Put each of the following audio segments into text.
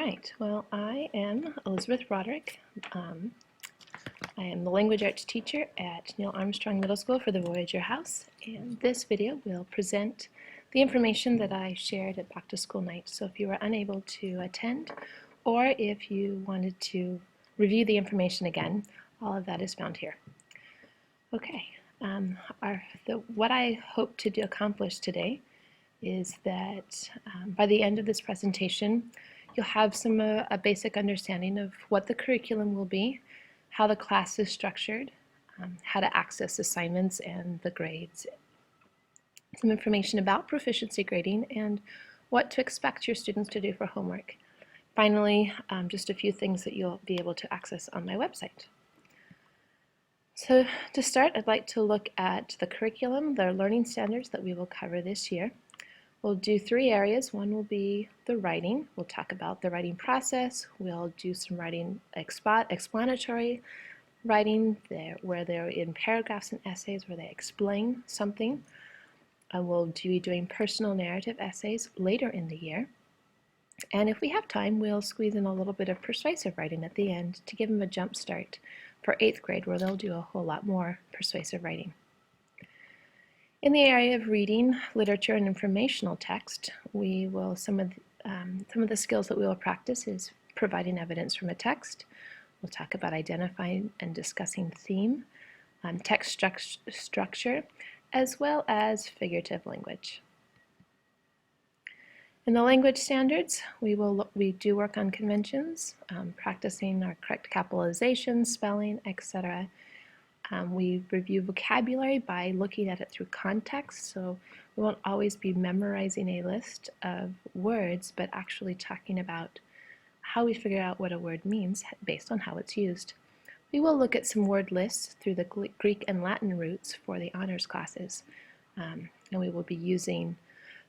right, well, I am Elizabeth Broderic. I am the language arts teacher at Neil Armstrong Middle School for the Voyager House, and this video will present the information that I shared at back to school night. So if you were unable to attend, or if you wanted to review the information again, all of that is found here. Okay, what I hope to accomplish today is that by the end of this presentation, you'll have a basic understanding of what the curriculum will be, how the class is structured, how to access assignments and the grades, some information about proficiency grading, and what to expect your students to do for homework. Finally, just a few things that you'll be able to access on my website. So to start, I'd like to look at the curriculum, the learning standards that we will cover this year. We'll do three areas. One will be the writing. We'll talk about the writing process. We'll do some writing explanatory writing where they're in paragraphs and essays where they explain something. We'll be doing personal narrative essays later in the year. And if we have time, we'll squeeze in a little bit of persuasive writing at the end to give them a jump start for 8th grade, where they'll do a whole lot more persuasive writing. In the area of reading, literature, and informational text, some of the skills that we will practice is providing evidence from a text. We'll talk about identifying and discussing theme, text structure, as well as figurative language. In the language standards, we do work on conventions, practicing our correct capitalization, spelling, etc. We review vocabulary by looking at it through context, so we won't always be memorizing a list of words, but actually talking about how we figure out what a word means based on how it's used. We will look at some word lists through the Greek and Latin roots for the honors classes, and we will be using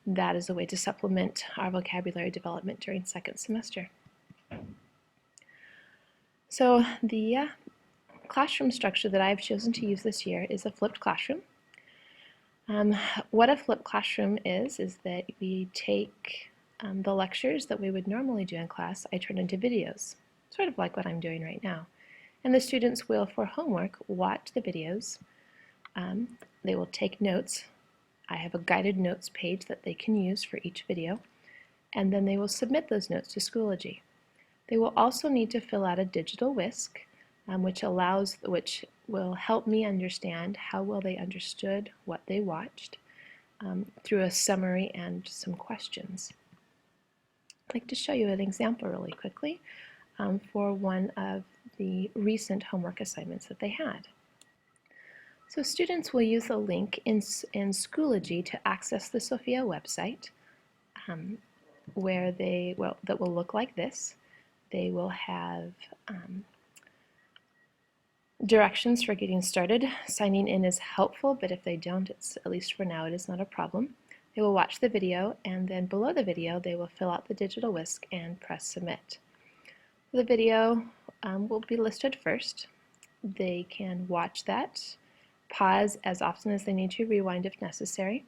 that as a way to supplement our vocabulary development during second semester. So the classroom structure that I've chosen to use this year is a flipped classroom. What a flipped classroom is that we take the lectures that we would normally do in class, I turn into videos, sort of like what I'm doing right now. And the students will, for homework, watch the videos. They will take notes. I have a guided notes page that they can use for each video, and then they will submit those notes to Schoology. They will also need to fill out a digital whisk, which will help me understand how well they understood what they watched through a summary and some questions. I'd like to show you an example really quickly for one of the recent homework assignments that they had. So students will use a link in Schoology to access the Sophia website that will look like this. They will have directions for getting started. Signing in is helpful, but if they don't, at least for now, it is not a problem. They will watch the video, and then below the video, they will fill out the digital whisk and press submit. The video will be listed first. They can watch that, pause as often as they need to, rewind if necessary.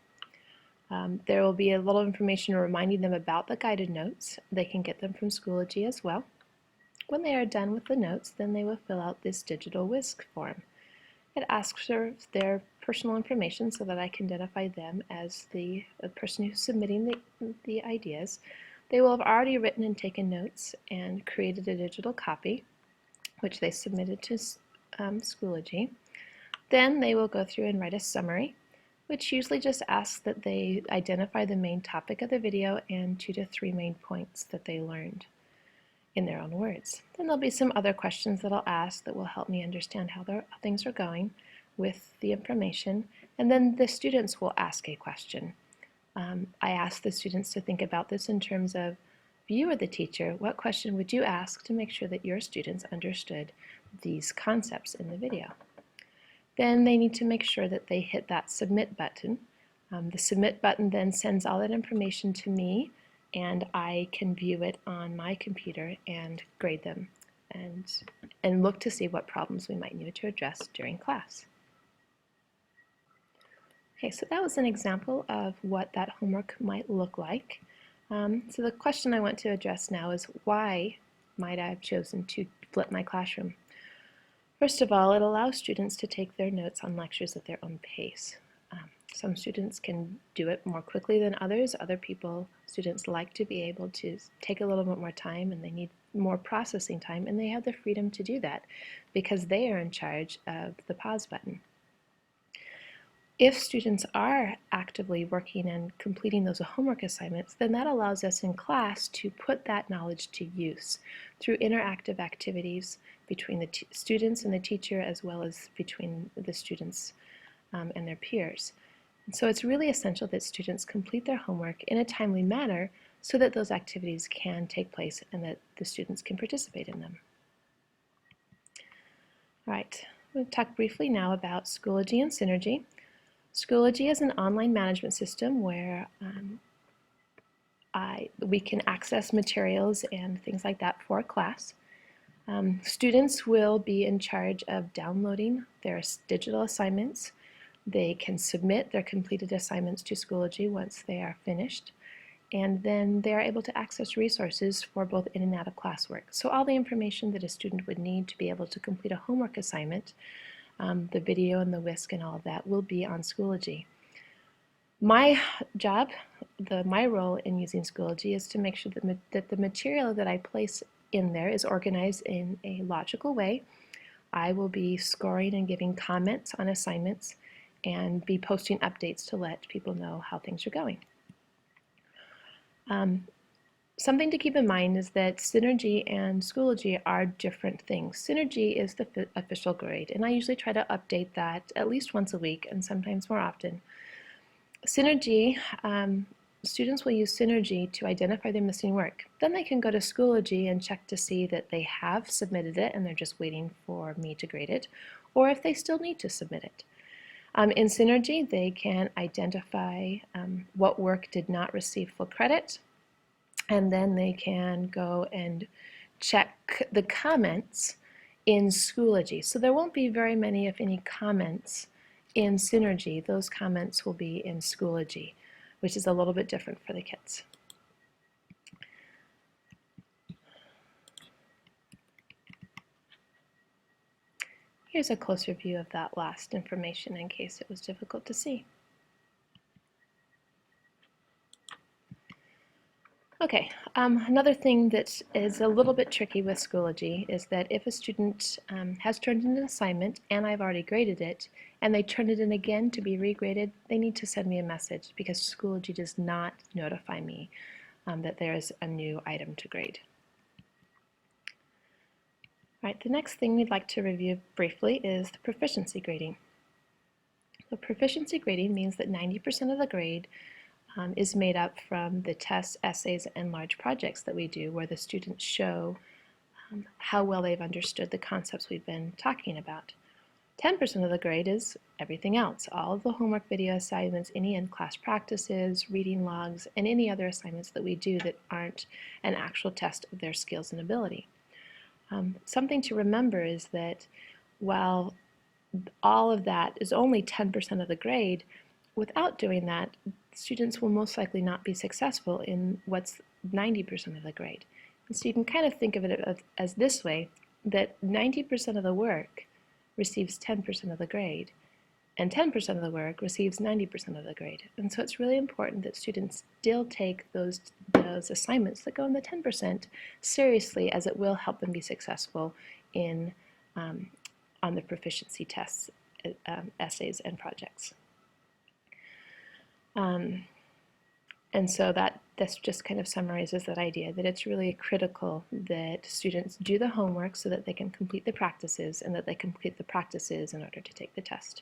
There will be a little information reminding them about the guided notes. They can get them from Schoology as well. When they are done with the notes, then they will fill out this digital whisk form. It asks for their personal information so that I can identify them as the person who's submitting the ideas. They will have already written and taken notes and created a digital copy, which they submitted to Schoology. Then they will go through and write a summary, which usually just asks that they identify the main topic of the video and 2 to 3 main points that they learned in their own words. Then there'll be some other questions that I'll ask that will help me understand how things are going with the information, and then the students will ask a question. I ask the students to think about this in terms of, if you were the teacher, what question would you ask to make sure that your students understood these concepts in the video? Then they need to make sure that they hit that submit button. The submit button then sends all that information to me, and I can view it on my computer and grade them and look to see what problems we might need to address during class. Okay, so that was an example of what that homework might look like. So the question I want to address now is, why might I have chosen to flip my classroom? First of all, it allows students to take their notes on lectures at their own pace. Some students can do it more quickly than others. Students like to be able to take a little bit more time, and they need more processing time, and they have the freedom to do that because they are in charge of the pause button. If students are actively working and completing those homework assignments, then that allows us in class to put that knowledge to use through interactive activities between the students and the teacher, as well as between the students and their peers. And so it's really essential that students complete their homework in a timely manner so that those activities can take place and that the students can participate in them. All right, we'll talk briefly now about Schoology and Synergy. Schoology is an online management system where we can access materials and things like that for a class. Students will be in charge of downloading their digital assignments. They can submit their completed assignments to Schoology once they are finished, and then they are able to access resources for both in and out of classwork. So all the information that a student would need to be able to complete a homework assignment, the video and the whisk and all of that, will be on Schoology. My job, my role in using Schoology is to make sure that the material that I place in there is organized in a logical way. I will be scoring and giving comments on assignments and be posting updates to let people know how things are going. Something to keep in mind is that Synergy and Schoology are different things. Synergy is the official grade, and I usually try to update that at least once a week and sometimes more often. Synergy, students will use Synergy to identify their missing work. Then they can go to Schoology and check to see that they have submitted it and they're just waiting for me to grade it, or if they still need to submit it. In Synergy, they can identify what work did not receive full credit, and then they can go and check the comments in Schoology. So there won't be very many, if any, comments in Synergy. Those comments will be in Schoology, which is a little bit different for the kids. Here's a closer view of that last information in case it was difficult to see. Okay, another thing that is a little bit tricky with Schoology is that if a student has turned in an assignment and I've already graded it, and they turn it in again to be regraded, they need to send me a message because Schoology does not notify me that there is a new item to grade. All right, the next thing we'd like to review briefly is the proficiency grading. The proficiency grading means that 90% of the grade is made up from the tests, essays, and large projects that we do, where the students show how well they've understood the concepts we've been talking about. 10% of the grade is everything else, all of the homework video assignments, any in-class practices, reading logs, and any other assignments that we do that aren't an actual test of their skills and ability. Something to remember is that while all of that is only 10% of the grade, without doing that, students will most likely not be successful in what's 90% of the grade. And so you can kind of think of it as this way, that 90% of the work receives 10% of the grade, and 10% of the work receives 90% of the grade. And so it's really important that students still take those assignments that go in the 10% seriously, as it will help them be successful in on the proficiency tests, essays, and projects. And so this just kind of summarizes that idea that it's really critical that students do the homework so that they can complete the practices, and that they complete the practices in order to take the test.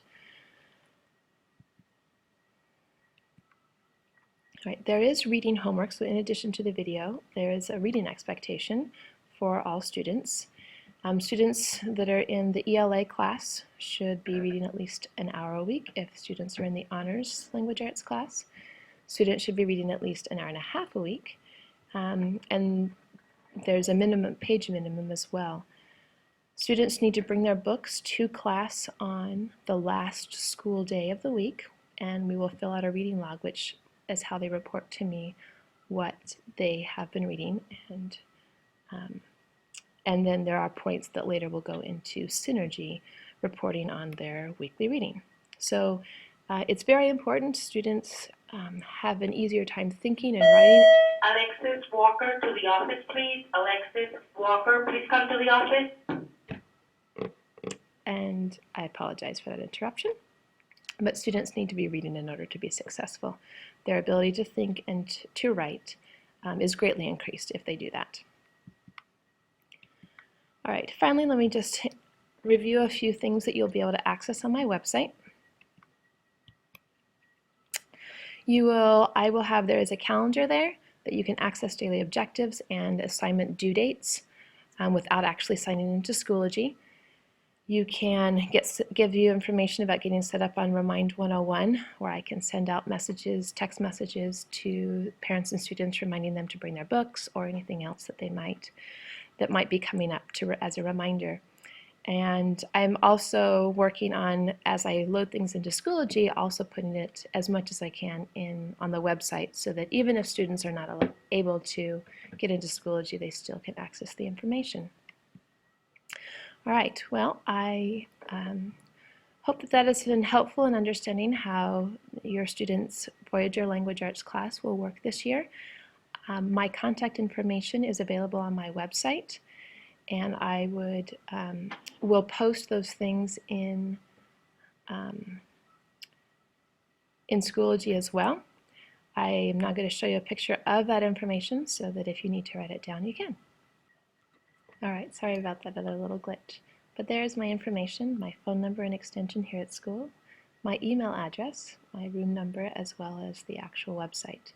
All right, there is reading homework, so in addition to the video, there is a reading expectation for all students. Students that are in the ELA class should be reading at least an hour a week. If students are in the honors language arts class, students should be reading at least an hour and a half a week. And there's a page minimum as well. Students need to bring their books to class on the last school day of the week, and we will fill out a reading log, which is how they report to me what they have been reading, and then there are points that later will go into synergy, reporting on their weekly reading. So it's very important students have an easier time thinking and writing. Alexis Walker to the office, please. Alexis Walker, please come to the office. And I apologize for that interruption. But students need to be reading in order to be successful. Their ability to think and to write is greatly increased if they do that. All right, finally, let me just review a few things that you'll be able to access on my website. There is a calendar there that you can access daily objectives and assignment due dates without actually signing into Schoology. You can give you information about getting set up on Remind 101, where I can send out messages, text messages to parents and students reminding them to bring their books or anything else that might be coming up as a reminder. And I'm also working on, as I load things into Schoology, also putting it as much as I can on the website so that even if students are not able to get into Schoology, they still can access the information. All right, well, I hope that has been helpful in understanding how your students' Voyager Language Arts class will work this year. My contact information is available on my website, and I will post those things in Schoology as well. I am now going to show you a picture of that information so that if you need to write it down, you can. All right, sorry about that other little glitch. But there's my information, my phone number and extension here at school, my email address, my room number, as well as the actual website.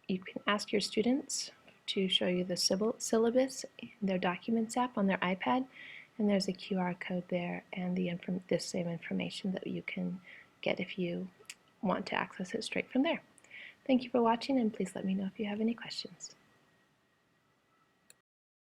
You can ask your students to show you the syllabus in their Documents app on their iPad, and there's a QR code there and this same information that you can get if you want to access it straight from there. Thank you for watching, and please let me know if you have any questions.